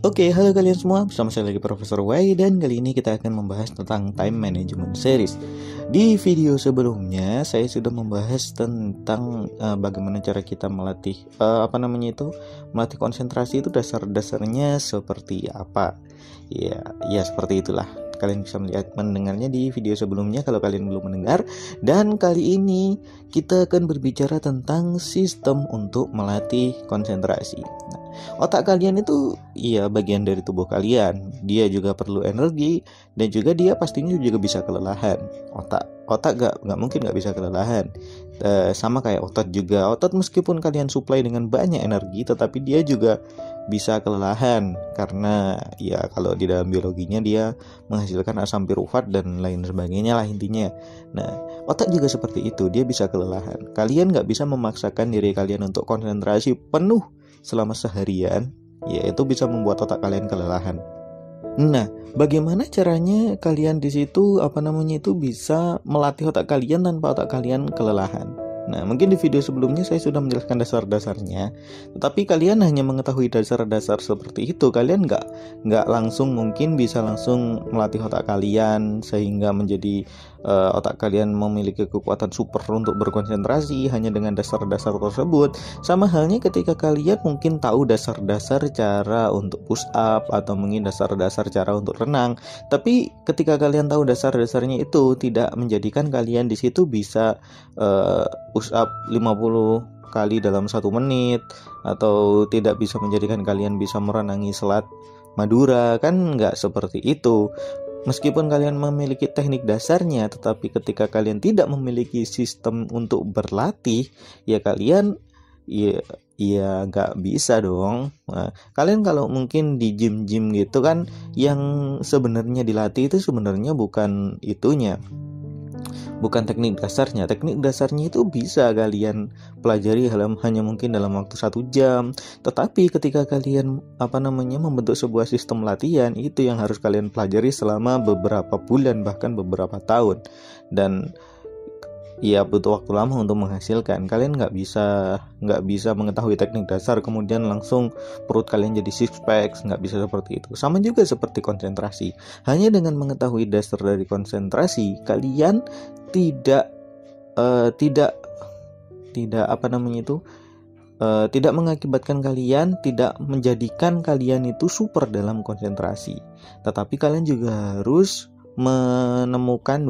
Oke, halo kalian semua, bersama saya lagi Profesor Y, dan kali ini kita akan membahas tentang time management series. Di video sebelumnya saya sudah membahas tentang bagaimana cara kita melatih melatih konsentrasi itu dasar-dasarnya seperti apa. Ya seperti itulah. Kalian bisa mendengarnya di video sebelumnya kalau kalian belum mendengar. Dan kali ini kita akan berbicara tentang sistem untuk melatih konsentrasi. Otak kalian itu bagian dari tubuh kalian. Dia juga perlu energi, dan juga dia pastinya juga bisa kelelahan. Otak nggak mungkin nggak bisa kelelahan. Sama kayak otot juga. Otot meskipun kalian supply dengan banyak energi, tetapi dia juga bisa kelelahan karena kalau di dalam biologinya dia menghasilkan asam pirufat dan lain sebagainya lah intinya. Nah, otak juga seperti itu, dia bisa kelelahan. Kalian nggak bisa memaksakan diri kalian untuk konsentrasi penuh selama seharian, itu bisa membuat otak kalian kelelahan. Nah, bagaimana caranya kalian di situ bisa melatih otak kalian tanpa otak kalian kelelahan? Nah, mungkin di video sebelumnya saya sudah menjelaskan dasar-dasarnya, tetapi kalian hanya mengetahui dasar-dasar seperti itu. Kalian nggak langsung bisa langsung melatih otak kalian sehingga menjadi otak kalian memiliki kekuatan super untuk berkonsentrasi hanya dengan dasar-dasar tersebut. Sama halnya ketika kalian mungkin tahu dasar-dasar cara untuk push up atau mungkin dasar-dasar cara untuk renang, tapi ketika kalian tahu dasar-dasarnya itu tidak menjadikan kalian di situ bisa push up 50 kali dalam 1 menit, atau tidak bisa menjadikan kalian bisa merenangi Selat Madura, kan nggak seperti itu. Meskipun kalian memiliki teknik dasarnya, tetapi ketika kalian tidak memiliki sistem untuk berlatih, kalian nggak bisa dong. Nah, kalian kalau mungkin di gym gitu kan, yang sebenarnya dilatih itu sebenarnya bukan itunya, bukan teknik dasarnya. Teknik dasarnya itu bisa kalian pelajari hanya mungkin dalam waktu 1 jam. Tetapi ketika kalian membentuk sebuah sistem latihan, itu yang harus kalian pelajari selama beberapa bulan, bahkan beberapa tahun. Dan butuh waktu lama untuk menghasilkan. Kalian nggak bisa mengetahui teknik dasar kemudian langsung perut kalian jadi six pack, nggak bisa seperti itu. Sama juga seperti konsentrasi. Hanya dengan mengetahui dasar dari konsentrasi, kalian tidak mengakibatkan kalian tidak menjadikan kalian itu super dalam konsentrasi. Tetapi kalian juga harus menciptakan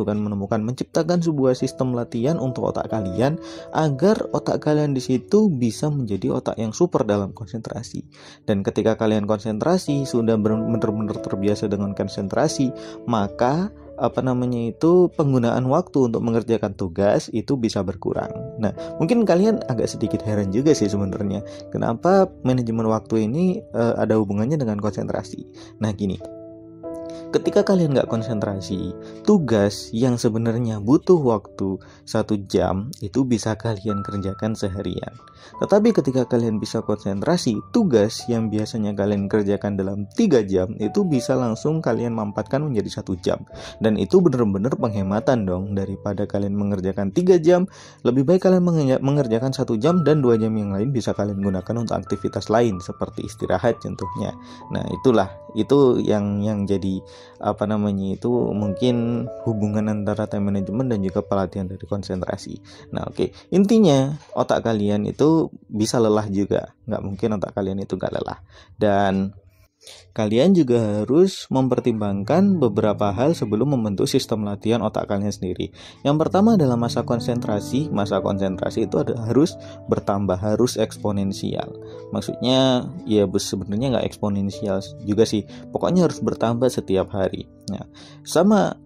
sebuah sistem latihan untuk otak kalian agar otak kalian di situ bisa menjadi otak yang super dalam konsentrasi. Dan ketika kalian konsentrasi sudah benar-benar terbiasa dengan konsentrasi, maka penggunaan waktu untuk mengerjakan tugas itu bisa berkurang. Nah, mungkin kalian agak sedikit heran juga sih sebenarnya, kenapa manajemen waktu ini ada hubungannya dengan konsentrasi. Nah, gini. Ketika kalian nggak konsentrasi, tugas yang sebenarnya butuh waktu 1 jam itu bisa kalian kerjakan seharian. Tetapi ketika kalian bisa konsentrasi, tugas yang biasanya kalian kerjakan dalam 3 jam itu bisa langsung kalian mampatkan menjadi 1 jam. Dan itu benar-benar penghematan dong. Daripada kalian mengerjakan 3 jam, lebih baik kalian mengerjakan 1 jam dan 2 jam yang lain bisa kalian gunakan untuk aktivitas lain seperti istirahat contohnya. Nah, itu yang jadi mungkin hubungan antara time management dan juga pelatihan dari konsentrasi. Nah, intinya otak kalian itu bisa lelah juga, nggak mungkin otak kalian itu nggak lelah. Dan kalian juga harus mempertimbangkan beberapa hal sebelum membentuk sistem latihan otak kalian sendiri. Yang pertama adalah masa konsentrasi. Masa konsentrasi itu harus bertambah, harus eksponensial. Maksudnya sebenarnya nggak eksponensial juga sih. Pokoknya harus bertambah setiap hari. Nah, sama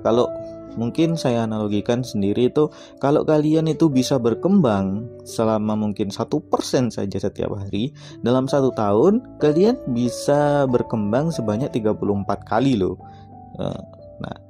kalau mungkin saya analogikan sendiri itu, kalau kalian itu bisa berkembang selama mungkin 1% saja setiap hari, dalam 1 tahun kalian bisa berkembang sebanyak 34 kali loh. Nah,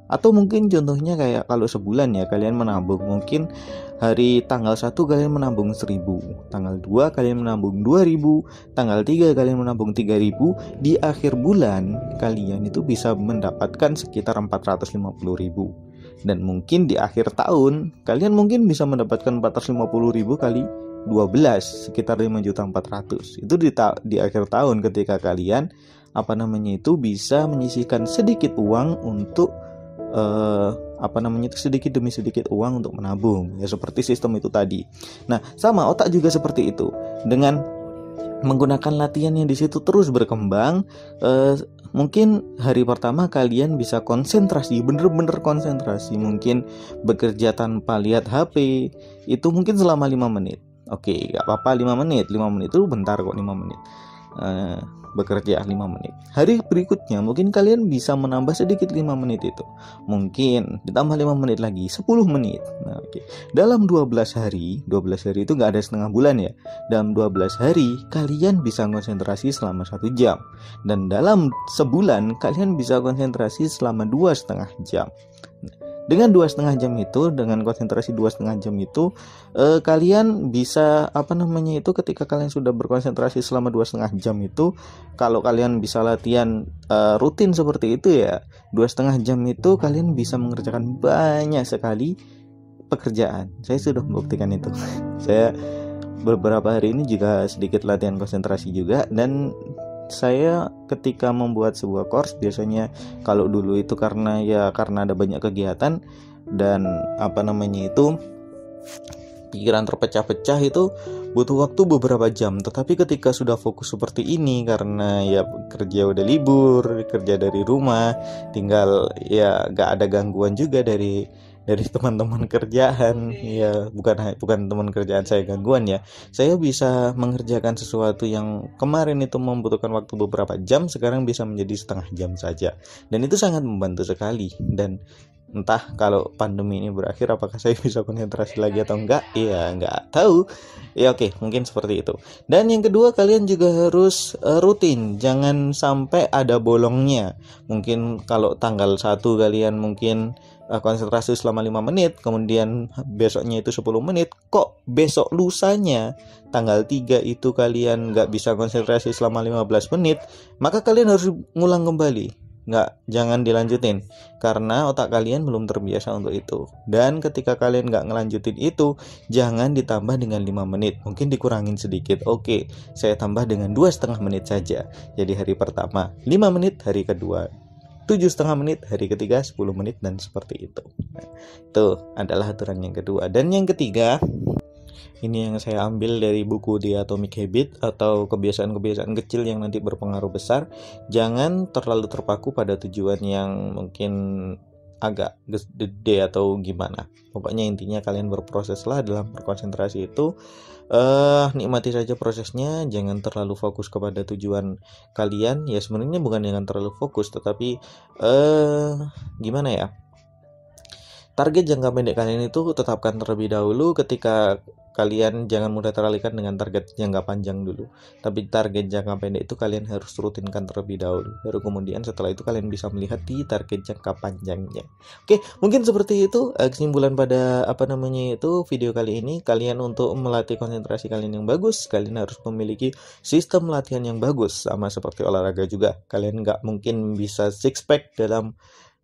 atau mungkin contohnya kayak kalau sebulan kalian menabung, mungkin hari tanggal 1 kalian menabung 1.000, tanggal 2 kalian menabung 2.000, tanggal 3 kalian menabung 3.000, di akhir bulan kalian itu bisa mendapatkan sekitar 450.000. Dan mungkin di akhir tahun kalian mungkin bisa mendapatkan 450.000 kali 12, sekitar 5.400.000. Itu di akhir tahun ketika kalian bisa menyisihkan sedikit uang untuk sedikit demi sedikit uang untuk menabung, ya seperti sistem itu tadi. Nah, sama otak juga seperti itu. Dengan menggunakan latihan yang di situ terus berkembang, mungkin hari pertama kalian bisa konsentrasi, bener-bener konsentrasi, mungkin bekerja tanpa lihat HP itu mungkin selama 5 menit. Oke, gak apa-apa 5 menit itu bentar kok, 5 menit bekerja 5 menit. Hari berikutnya mungkin kalian bisa menambah sedikit 5 menit itu, mungkin ditambah 5 menit lagi 10 menit. Nah, oke. Dalam 12 hari itu gak ada setengah bulan ya. Dalam 12 hari kalian bisa konsentrasi selama 1 jam, dan dalam sebulan kalian bisa konsentrasi selama 2,5 jam. Dengan 2,5 jam itu, dengan konsentrasi 2,5 jam itu, kalian bisa ketika kalian sudah berkonsentrasi selama 2,5 jam itu, kalau kalian bisa latihan rutin seperti itu ya, 2,5 jam itu kalian bisa mengerjakan banyak sekali pekerjaan. Saya sudah membuktikan itu. Saya beberapa hari ini juga sedikit latihan konsentrasi juga, dan saya ketika membuat sebuah course, biasanya kalau dulu itu karena ada banyak kegiatan dan pikiran terpecah-pecah, itu butuh waktu beberapa jam. Tetapi ketika sudah fokus seperti ini, karena ya kerja udah libur, kerja dari rumah, tinggal ya gak ada gangguan juga dari teman-teman kerjaan, ya bukan teman kerjaan saya gangguan ya. Saya bisa mengerjakan sesuatu yang kemarin itu membutuhkan waktu beberapa jam, sekarang bisa menjadi setengah jam saja, dan itu sangat membantu sekali. Dan entah kalau pandemi ini berakhir apakah saya bisa konsentrasi lagi atau enggak, ya enggak tahu ya. Oke, mungkin seperti itu. Dan yang kedua, kalian juga harus rutin, jangan sampai ada bolongnya. Mungkin kalau tanggal 1 kalian mungkin konsentrasi selama 5 menit, kemudian besoknya itu 10 menit, kok besok lusanya tanggal 3 itu kalian nggak bisa konsentrasi selama 15 menit, maka kalian harus ngulang kembali. Jangan dilanjutin, karena otak kalian belum terbiasa untuk itu. Dan ketika kalian nggak ngelanjutin itu, jangan ditambah dengan 5 menit, mungkin dikurangin sedikit. Oke, saya tambah dengan 2,5 menit saja. Jadi hari pertama 5 menit, hari kedua 7,5 menit, hari ketiga 10 menit, dan seperti itu. Nah, itu adalah aturan yang kedua. Dan yang ketiga, ini yang saya ambil dari buku The Atomic Habit, atau kebiasaan-kebiasaan kecil yang nanti berpengaruh besar. Jangan terlalu terpaku pada tujuan yang mungkin agak gede atau gimana. Pokoknya intinya kalian berproseslah dalam berkonsentrasi itu. Nikmati saja prosesnya, jangan terlalu fokus kepada tujuan kalian. Ya sebenarnya bukan jangan terlalu fokus, tetapi gimana ya, target jangka pendek kalian itu tetapkan terlebih dahulu. Ketika kalian jangan mudah teralihkan dengan target jangka panjang dulu, tapi target jangka pendek itu kalian harus rutinkan terlebih dahulu, baru kemudian setelah itu kalian bisa melihat di target jangka panjangnya. Oke, mungkin seperti itu kesimpulan pada video kali ini. Kalian untuk melatih konsentrasi kalian yang bagus, kalian harus memiliki sistem latihan yang bagus. Sama seperti olahraga juga, kalian nggak mungkin bisa six pack dalam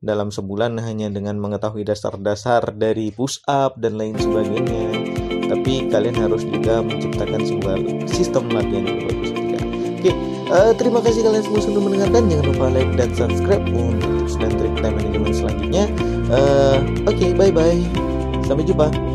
sebulan hanya dengan mengetahui dasar-dasar dari push up dan lain sebagainya, tapi kalian harus juga menciptakan sebuah sistem latihan yang bagus juga. Oke, terima kasih kalian semua sudah mendengarkan. Jangan lupa like dan subscribe untuk tips dan trik time management selanjutnya. Oke, bye bye, sampai jumpa.